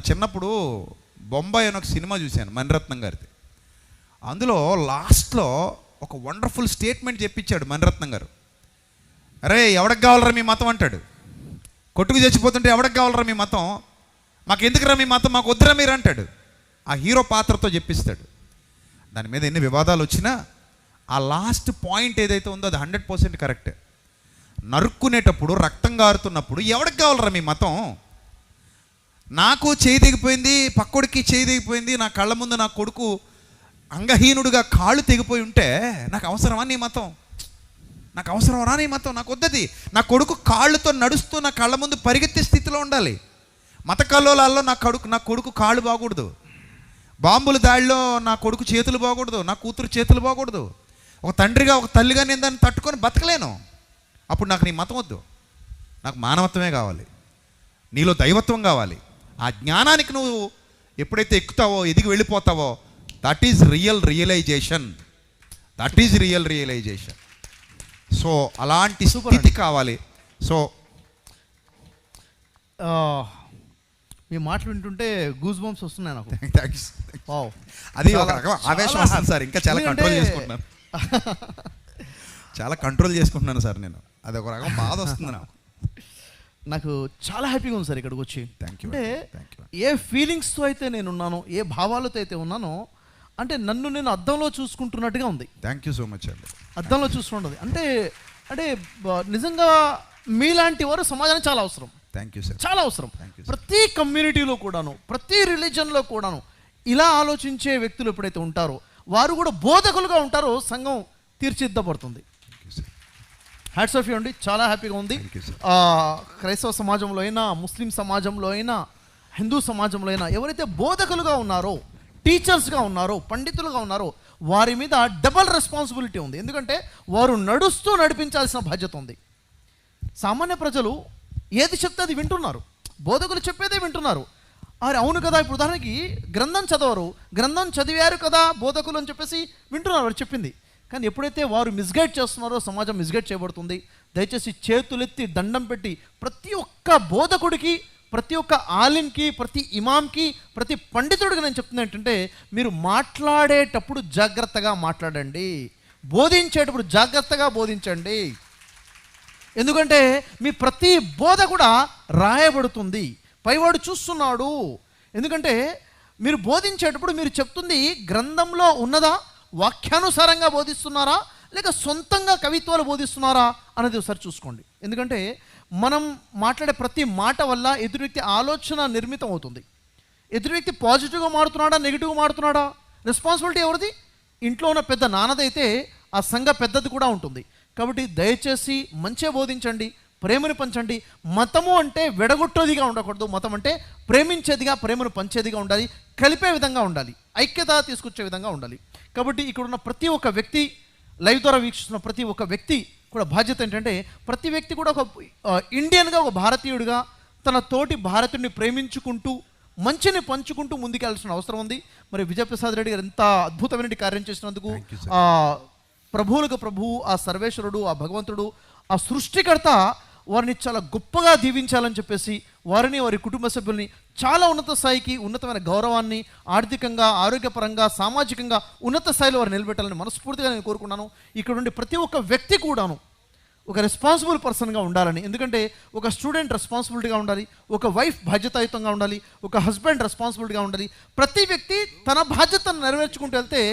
చిన్నప్పుడు బొంబాయి అని ఒక సినిమా చూశాను, మణిరత్నం గారిది. అందులో లాస్ట్లో ఒక వండర్ఫుల్ స్టేట్మెంట్ చెప్పించాడు మణిరత్నం గారు. అరే ఎవడికి కావాలరా మీ మతం అంటాడు. కొట్టుకు చచ్చిపోతుంటే ఎవడికి కావాలరా మీ మతం, మాకు ఎందుకురా మీ మతం, మాకు వద్దురా మీరు అంటాడు. ఆ హీరో పాత్రతో చెప్పిస్తాడు. దాని మీద ఎన్ని వివాదాలు వచ్చినా ఆ లాస్ట్ పాయింట్ ఏదైతే ఉందో అది 100% కరెక్ట్. నరుక్కునేటప్పుడు రక్తం గారుతున్నప్పుడు ఎవడికి కావాలరా మీ మతం, నాకు చేయి తెగిపోయింది, పక్కోడికి చేయి తెగిపోయింది, నా కళ్ళ ముందు నా కొడుకు అంగహీనుడిగా కాళ్ళు తెగిపోయి ఉంటే నాకు అవసరమా నీ మతం, నాకు అవసరమా నీ మతం, నాకు వద్దది. నా కొడుకు కాళ్ళతో నడుస్తూ నా కళ్ళ ముందు పరిగెత్తే స్థితిలో ఉండాలి. మత కల్లోలాల్లో నా కొడుకు కాళ్ళు బాగూడదు, బాంబుల దాడిలో నా కొడుకు చేతులు బాగూడదు, నా కూతురు చేతులు బాగూడదు. ఒక తండ్రిగా ఒక తల్లిగా నేను దాన్ని తట్టుకొని బతకలేను. అప్పుడు నాకు నీ మతం వద్దు, నాకు మానవత్వమే కావాలి, నీలో దైవత్వం కావాలి. ఆ జ్ఞానానికి నువ్వు ఎప్పుడైతే ఎక్కుతావో, ఎదిగి వెళ్ళిపోతావో, that is real realization, that is real realization. So అలాంటి స్థితి కావాలి. సో మీ మాటలు వింటుంటే గూస్ బంప్స్ వస్తున్నాయి నాకు. అది ఒక రకం ఆవేశం వస్తుంది సార్. ఇంకా చాలా కంట్రోల్ చేసుకుంటున్నాను, చాలా కంట్రోల్ చేసుకుంటున్నాను సార్ నేను. అది ఒక రకం బాధ వస్తుంది నాకు చాలా హ్యాపీగా ఉంది సార్ ఇక్కడికి వచ్చి. అంటే ఏ ఫీలింగ్స్తో అయితే నేను ఉన్నానో, ఏ భావాలతో అయితే ఉన్నానో, అంటే నన్ను నేను అద్దంలో చూసుకుంటున్నట్టుగా ఉంది. థ్యాంక్ యూ సో మచ్ అండి. అద్దంలో చూసుకుంటుంది అంటే అంటే నిజంగా మీలాంటి వారు సమాజానికి చాలా అవసరం. థ్యాంక్ యూ సార్, చాలా అవసరం. ప్రతి కమ్యూనిటీలో కూడాను, ప్రతి రిలీజన్లో కూడాను ఇలా ఆలోచించే వ్యక్తులు ఎప్పుడైతే ఉంటారో, వారు కూడా బోధకులుగా ఉంటారో, సంఘం తీర్చిదిద్దబడుతుంది. హ్యాట్స్ ఆఫ్ యూ అండి, చాలా హ్యాపీగా ఉంది. క్రైస్తవ సమాజంలో అయినా, ముస్లిం సమాజంలో అయినా, హిందూ సమాజంలో అయినా ఎవరైతే బోధకులుగా ఉన్నారో, టీచర్స్గా ఉన్నారో, పండితులుగా ఉన్నారో, వారి మీద డబల్ రెస్పాన్సిబిలిటీ ఉంది. ఎందుకంటే వారు నడుస్తూ నడిపించాల్సిన బాధ్యత ఉంది. సామాన్య ప్రజలు ఏది చెప్తే అది వింటున్నారు, బోధకులు చెప్పేదే వింటున్నారు. అరే అవును కదా, ఇప్పుడు ఉదాహరణకి గ్రంథం చదవరు, గ్రంథం చదివారు కదా బోధకులు అని చెప్పేసి వింటున్నారు వారు చెప్పింది. కానీ ఎప్పుడైతే వారు మిస్గైడ్ చేస్తున్నారో సమాజం మిస్గైడ్ చేయబడుతుంది. దయచేసి చేతులెత్తి దండం పెట్టి ప్రతి ఒక్క బోధకుడికి, ప్రతి ఒక్క ఆలింకి, ప్రతి ఇమాంకి, ప్రతి పండితుడికి నేను చెప్తున్నా ఏంటంటే, మీరు మాట్లాడేటప్పుడు జాగ్రత్తగా మాట్లాడండి, బోధించేటప్పుడు జాగ్రత్తగా బోధించండి. ఎందుకంటే మీ ప్రతి బోధ కూడా రాయబడుతుంది, పైవాడు చూస్తున్నాడు. ఎందుకంటే మీరు బోధించేటప్పుడు మీరు చెప్తుంది గ్రంథంలో ఉన్నదా, వాక్యానుసారంగా బోధిస్తున్నారా, లేక సొంతంగా కవిత్వాలు బోధిస్తున్నారా అనేది ఒకసారి చూసుకోండి. ఎందుకంటే మనం మాట్లాడే ప్రతి మాట వల్ల ఎదురు వ్యక్తి ఆలోచన నిర్మితం అవుతుంది. ఎదురు వ్యక్తి పాజిటివ్గా మాడుతున్నాడా, నెగిటివ్గా మాడుతున్నాడా, రెస్పాన్సిబిలిటీ ఎవరిది? ఇంట్లో ఉన్న పెద్ద నాన్నదైతే ఆ సంఘ పెద్దది కూడా ఉంటుంది. కాబట్టి దయచేసి మంచిగా బోధించండి, ప్రేమను పంచండి. మతము అంటే విడగొట్టేదిగా ఉండకూడదు, మతం అంటే ప్రేమించేదిగా, ప్రేమను పంచేదిగా ఉండాలి, కలిపే విధంగా ఉండాలి, ఐక్యత తీసుకొచ్చే విధంగా ఉండాలి. కాబట్టి ఇక్కడ ఉన్న ప్రతి ఒక్క వ్యక్తి, లైవ్ ద్వారా వీక్షిస్తున్న ప్రతి ఒక్క వ్యక్తి కూడా బాధ్యత ఏంటంటే, ప్రతి వ్యక్తి కూడా ఒక ఇండియన్గా, ఒక భారతీయుడిగా తన తోటి భారతీయుడిని ప్రేమించుకుంటూ, మంచిని పంచుకుంటూ ముందుకెళ్ళాల్సిన అవసరం ఉంది. మరి విజయప్రసాద్ రెడ్డి గారు ఎంత అద్భుతమైన కార్యం చేసినందుకు ప్రభువులకు ప్రభువు, ఆ సర్వేశ్వరుడు, ఆ భగవంతుడు, ఆ సృష్టికర్త వారిని చాలా గొప్పగా దీవించాలని చెప్పేసి వారిని, వారి కుటుంబ సభ్యుల్ని చాలా ఉన్నత స్థాయికి, ఉన్నతమైన గౌరవాన్ని, ఆర్థికంగా, ఆరోగ్యపరంగా, సామాజికంగా ఉన్నత స్థాయిలో వారు నిలబెట్టాలని మనస్ఫూర్తిగా నేను కోరుకున్నాను. ఇక్కడ నుండి ప్రతి ఒక్క వ్యక్తి కూడాను ఒక రెస్పాన్సిబుల్ పర్సన్గా ఉండాలని. ఎందుకంటే ఒక స్టూడెంట్ రెస్పాన్సిబిలిటీగా ఉండాలి, ఒక వైఫ్ బాధ్యతాయుతంగా ఉండాలి, ఒక హస్బెండ్ రెస్పాన్సిబిలిటీగా ఉండాలి. ప్రతి వ్యక్తి తన బాధ్యతను నెరవేర్చుకుంటూ వెళ్తే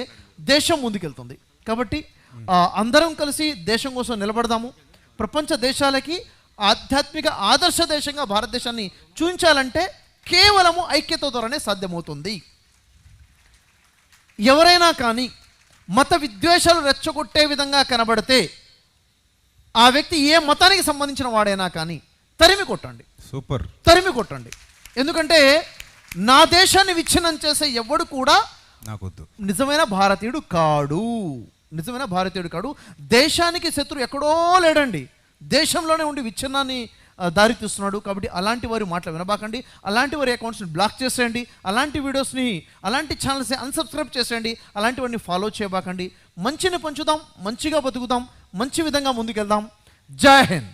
దేశం ముందుకెళ్తుంది. కాబట్టి అందరం కలిసి దేశం కోసం నిలబడదాము. ప్రపంచ దేశాలకి ఆధ్యాత్మిక ఆదర్శ దేశంగా భారతదేశాన్ని చూపించాలంటే కేవలము ఐక్యత ద్వారానే సాధ్యమవుతుంది. ఎవరైనా కానీ మత విద్వేషాలు రెచ్చగొట్టే విధంగా కనబడితే, ఆ వ్యక్తి ఏ మతానికి సంబంధించిన వాడైనా కానీ తరిమి కొట్టండి. సూపర్, తరిమి కొట్టండి. ఎందుకంటే నా దేశాన్ని విచ్ఛిన్నం చేసే ఎవడు కూడా నాకొద్దు, నిజమైన భారతీయుడు కాడు, నిజమైన భారతీయుడు కాడు. దేశానికి శత్రువు ఎక్కడో లేడండి, దేశంలోనే ఉండి విచ్ఛిన్నాన్ని దారితీస్తున్నాడు. కాబట్టి అలాంటి వారి మాటలు వినబాకండి, అలాంటి వారి అకౌంట్స్ని బ్లాక్ చేసేయండి, అలాంటి వీడియోస్ని, అలాంటి ఛానల్స్ని అన్సబ్స్క్రైబ్ చేసేయండి, అలాంటివన్నీ ఫాలో చేయబాకండి. మంచిని పంచుదాం, మంచిగా బతుకుదాం, మంచి విధంగా ముందుకెళ్దాం. జై హింద్.